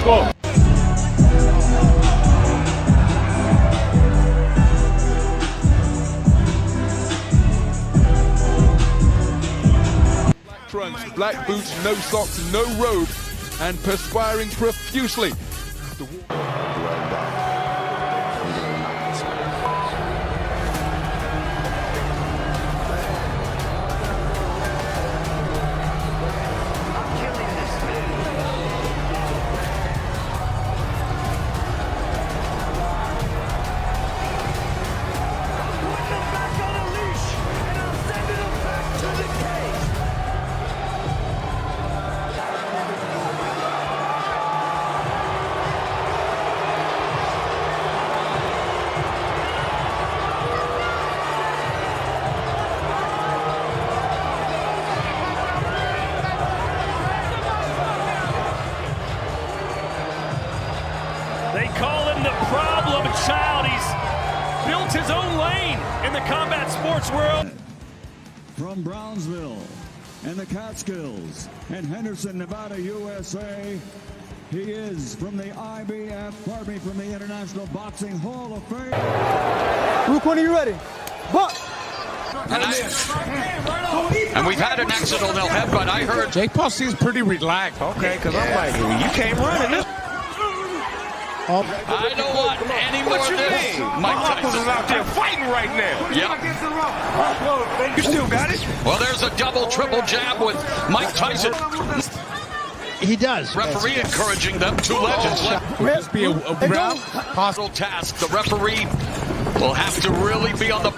go. Black trunks, black boots, no socks, no robe, and perspiring profusely. They call him the problem child. He's built his own lane in the combat sports world. From Brownsville and the Catskills and Henderson, Nevada, USA, he is from the IBF, pardon me, from the International Boxing Hall of Fame. Luke, when are you ready? Buck! And we've had an accidental headbutt. I heard Jake Paul seems pretty relaxed. Okay, because I'm like, you can't run in this. I don't want any more of this. Mike Tyson is out there fighting right now. Yep. You still got it? Well, there's a double, triple jab with Mike Tyson. He does. Referee encouraging them. Two legends left. Would this be a round? Possible task. The referee will have to really be on the.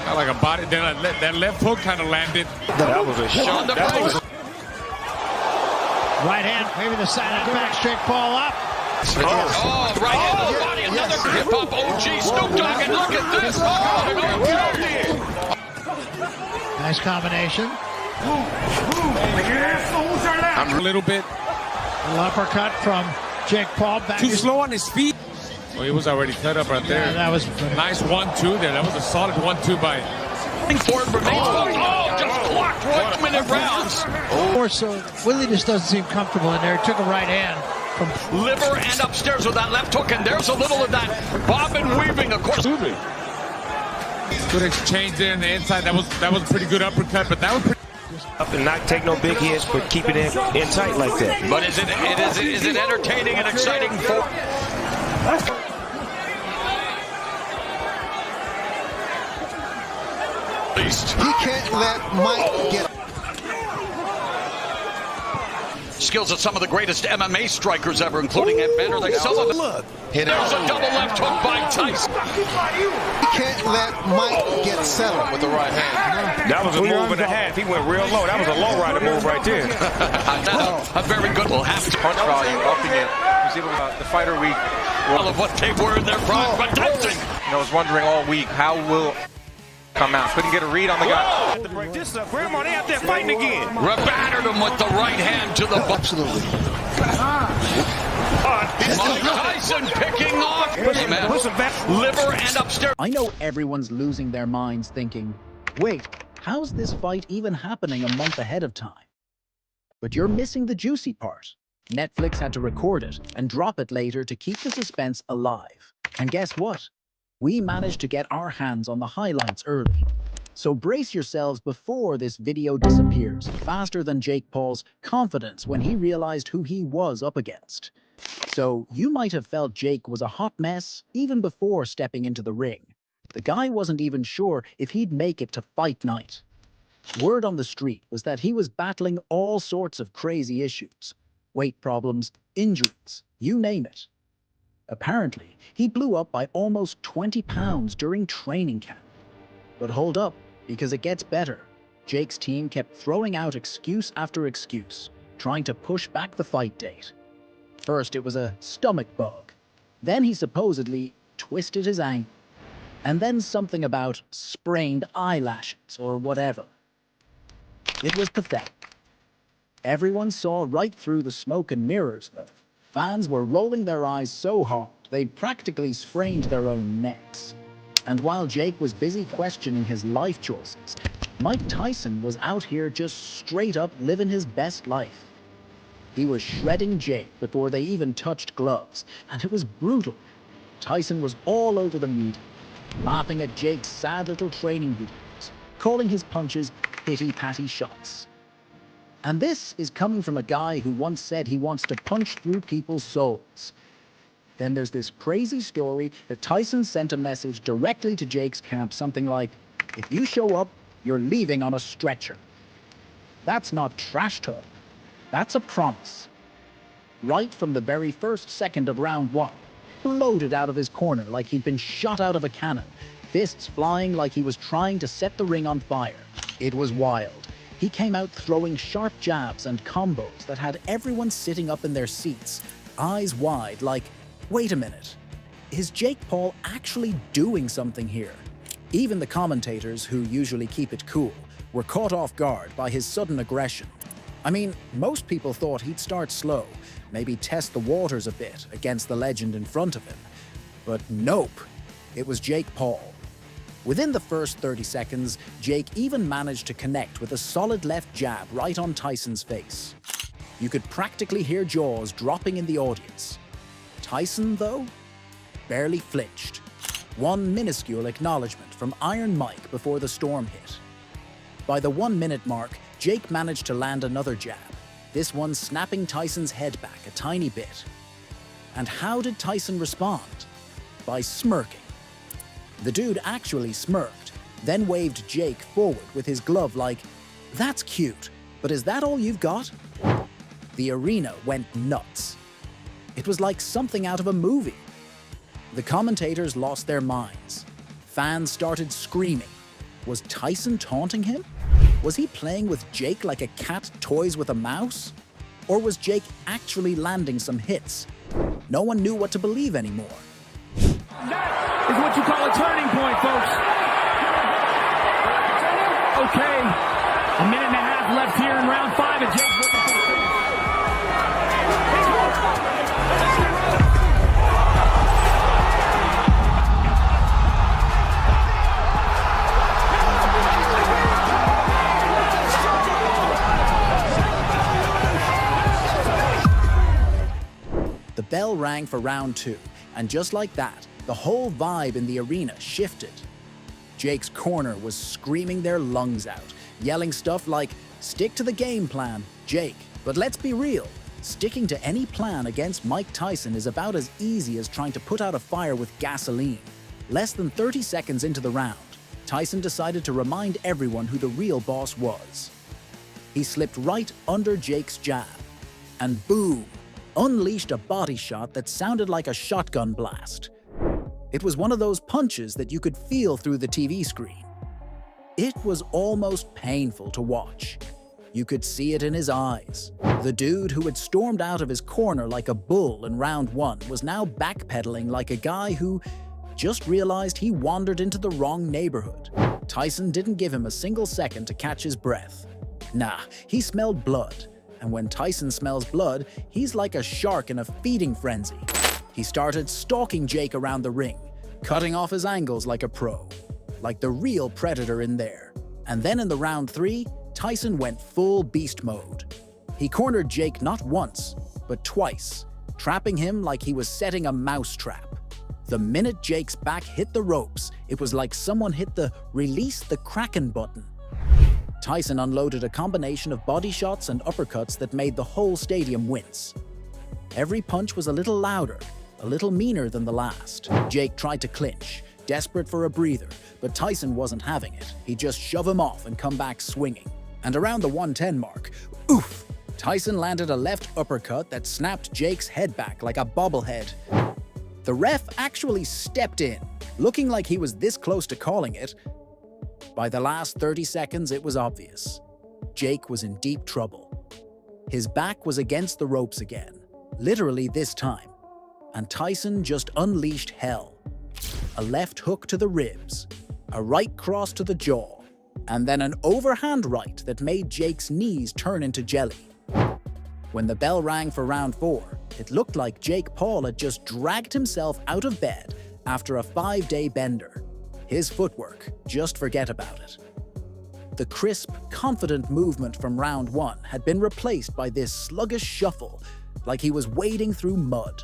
I like a body. Then that left hook kind of landed. That was a shot. Right hand, maybe the side of the back, straight fall up. Oh, right hand to the body. Another hip-hop OG Snoop Dogg. And look at this. Nice combination. I'm a little bit Little uppercut from Jake Paul. Back too slow on his feet. Well, he was already cut up right there. Yeah, that was nice 1-2 there. That was a solid 1-2 by. Ford remains. Oh, just clocked 1 minute rounds. more so. Willie just doesn't seem comfortable in there. He took a right hand from liver and upstairs with that left hook, and there's a little of that bobbing weaving, of course. Good exchange there in the inside. That was a pretty good uppercut, but that was pretty. Up and not take no big hits, but keep it in tight like that. But is it entertaining and exciting for? He can't let Mike get. Skills of some of the greatest MMA strikers ever, including Ed Banner. Like some of them. There's a double left hook by Tyson. He can't let Mike get settled with the right hand. That was a move and a half. He went real low. That was a low rider move right there. A very good. We'll have to punch value upping it. You see the fighter week. All of what they were in their prime, but Tyson. I was wondering all week how will come out. Couldn't get a read on the guy. To break this up, Grandma, they out there fighting again. Battered him with the right hand to the butt. Absolutely. Mike Tyson picking off. Liver and upstairs. I know everyone's losing their minds thinking, wait, how's this fight even happening a month ahead of time? But you're missing the juicy part. Netflix had to record it and drop it later to keep the suspense alive. And guess what? We managed to get our hands on the highlights early. So brace yourselves before this video disappears faster than Jake Paul's confidence when he realized who he was up against. So you might have felt Jake was a hot mess even before stepping into the ring. The guy wasn't even sure if he'd make it to fight night. Word on the street was that he was battling all sorts of crazy issues. Weight problems, injuries, you name it. Apparently, he blew up by almost 20 pounds during training camp. But hold up, because it gets better. Jake's team kept throwing out excuse after excuse, trying to push back the fight date. First, it was a stomach bug. Then he supposedly twisted his ankle. And then something about sprained eyelashes or whatever. It was pathetic. Everyone saw right through the smoke and mirrors, though. Fans were rolling their eyes so hard, they practically sprained their own necks. And while Jake was busy questioning his life choices, Mike Tyson was out here just straight up living his best life. He was shredding Jake before they even touched gloves, and it was brutal. Tyson was all over the media, laughing at Jake's sad little training videos, calling his punches pity-patty shots. And this is coming from a guy who once said he wants to punch through people's souls. Then there's this crazy story that Tyson sent a message directly to Jake's camp, something like, "If you show up, you're leaving on a stretcher." That's not trash talk. That's a promise. Right from the very first second of round one, loaded out of his corner like he'd been shot out of a cannon, fists flying like he was trying to set the ring on fire. It was wild. He came out throwing sharp jabs and combos that had everyone sitting up in their seats, eyes wide like, wait a minute, is Jake Paul actually doing something here? Even the commentators, who usually keep it cool, were caught off guard by his sudden aggression. I mean, most people thought he'd start slow, maybe test the waters a bit against the legend in front of him. But nope, it was Jake Paul. Within the first 30 seconds, Jake even managed to connect with a solid left jab right on Tyson's face. You could practically hear jaws dropping in the audience. Tyson, though, barely flinched. One minuscule acknowledgement from Iron Mike before the storm hit. By the 1 minute mark, Jake managed to land another jab, this one snapping Tyson's head back a tiny bit. And how did Tyson respond? By smirking. The dude actually smirked, then waved Jake forward with his glove like, "That's cute, but is that all you've got?" The arena went nuts. It was like something out of a movie. The commentators lost their minds. Fans started screaming. Was Tyson taunting him? Was he playing with Jake like a cat toys with a mouse? Or was Jake actually landing some hits? No one knew what to believe anymore. That is what you call a turning point, folks. Okay, a minute and a half left here in round 5, and Jake's looking for the finish. The bell rang for round 2, and just like that, the whole vibe in the arena shifted. Jake's corner was screaming their lungs out, yelling stuff like, "Stick to the game plan, Jake." But let's be real, sticking to any plan against Mike Tyson is about as easy as trying to put out a fire with gasoline. Less than 30 seconds into the round, Tyson decided to remind everyone who the real boss was. He slipped right under Jake's jab, and boom, unleashed a body shot that sounded like a shotgun blast. It was one of those punches that you could feel through the TV screen. It was almost painful to watch. You could see it in his eyes. The dude who had stormed out of his corner like a bull in round 1 was now backpedaling like a guy who just realized he wandered into the wrong neighborhood. Tyson didn't give him a single second to catch his breath. Nah, he smelled blood. And when Tyson smells blood, he's like a shark in a feeding frenzy. He started stalking Jake around the ring, cutting off his angles like a pro, like the real predator in there. And then in the round 3, Tyson went full beast mode. He cornered Jake not once, but twice, trapping him like he was setting a mouse trap. The minute Jake's back hit the ropes, it was like someone hit the "release the Kraken" button. Tyson unloaded a combination of body shots and uppercuts that made the whole stadium wince. Every punch was a little louder, a little meaner than the last. Jake tried to clinch, desperate for a breather, but Tyson wasn't having it. He'd just shove him off and come back swinging. And around the 110 mark, oof, Tyson landed a left uppercut that snapped Jake's head back like a bobblehead. The ref actually stepped in, looking like he was this close to calling it. By the last 30 seconds, it was obvious. Jake was in deep trouble. His back was against the ropes again, literally this time. And Tyson just unleashed hell. A left hook to the ribs, a right cross to the jaw, and then an overhand right that made Jake's knees turn into jelly. When the bell rang for round 4, it looked like Jake Paul had just dragged himself out of bed after a 5-day bender. His footwork, just forget about it. The crisp, confident movement from round 1 had been replaced by this sluggish shuffle, like he was wading through mud.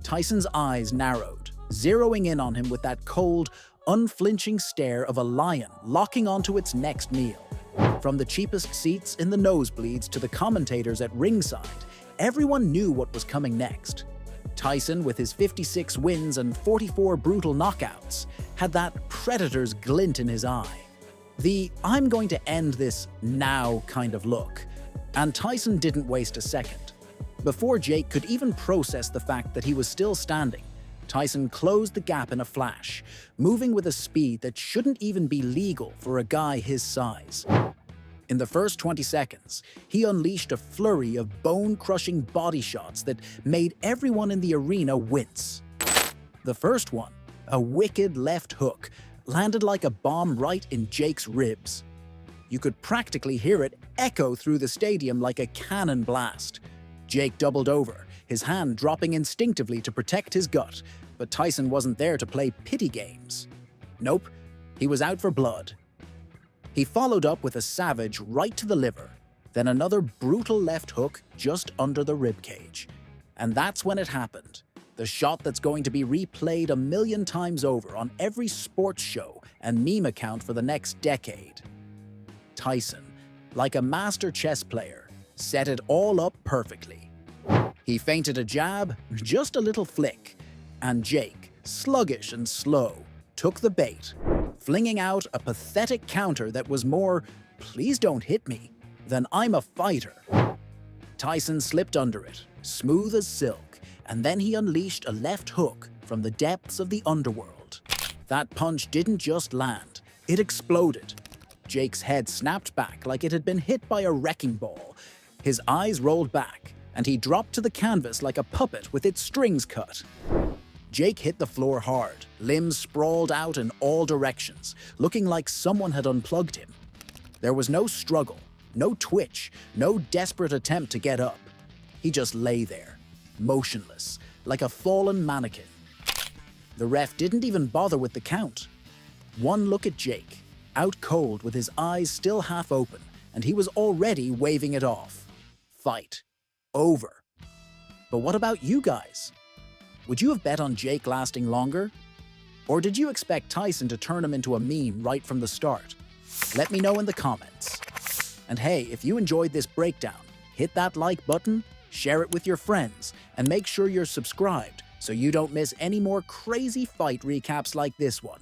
Tyson's eyes narrowed, zeroing in on him with that cold, unflinching stare of a lion locking onto its next meal. From the cheapest seats in the nosebleeds to the commentators at ringside, everyone knew what was coming next. Tyson, with his 56 wins and 44 brutal knockouts, had that predator's glint in his eye. The "I'm going to end this now" kind of look. And Tyson didn't waste a second. Before Jake could even process the fact that he was still standing, Tyson closed the gap in a flash, moving with a speed that shouldn't even be legal for a guy his size. In the first 20 seconds, he unleashed a flurry of bone-crushing body shots that made everyone in the arena wince. The first one, a wicked left hook, landed like a bomb right in Jake's ribs. You could practically hear it echo through the stadium like a cannon blast. Jake doubled over, his hand dropping instinctively to protect his gut, but Tyson wasn't there to play pity games. Nope, he was out for blood. He followed up with a savage right to the liver, then another brutal left hook just under the ribcage. And that's when it happened. The shot that's going to be replayed a million times over on every sports show and meme account for the next decade. Tyson, like a master chess player, set it all up perfectly. He feinted a jab, just a little flick, and Jake, sluggish and slow, took the bait, flinging out a pathetic counter that was more "please don't hit me" than "I'm a fighter." Tyson slipped under it, smooth as silk, and then he unleashed a left hook from the depths of the underworld. That punch didn't just land, it exploded. Jake's head snapped back like it had been hit by a wrecking ball. His eyes rolled back, and he dropped to the canvas like a puppet with its strings cut. Jake hit the floor hard, limbs sprawled out in all directions, looking like someone had unplugged him. There was no struggle, no twitch, no desperate attempt to get up. He just lay there, motionless, like a fallen mannequin. The ref didn't even bother with the count. One look at Jake, out cold with his eyes still half open, and he was already waving it off. Fight. Over. But what about you guys? Would you have bet on Jake lasting longer? Or did you expect Tyson to turn him into a meme right from the start? Let me know in the comments. And hey, if you enjoyed this breakdown, hit that like button, share it with your friends, and make sure you're subscribed so you don't miss any more crazy fight recaps like this one.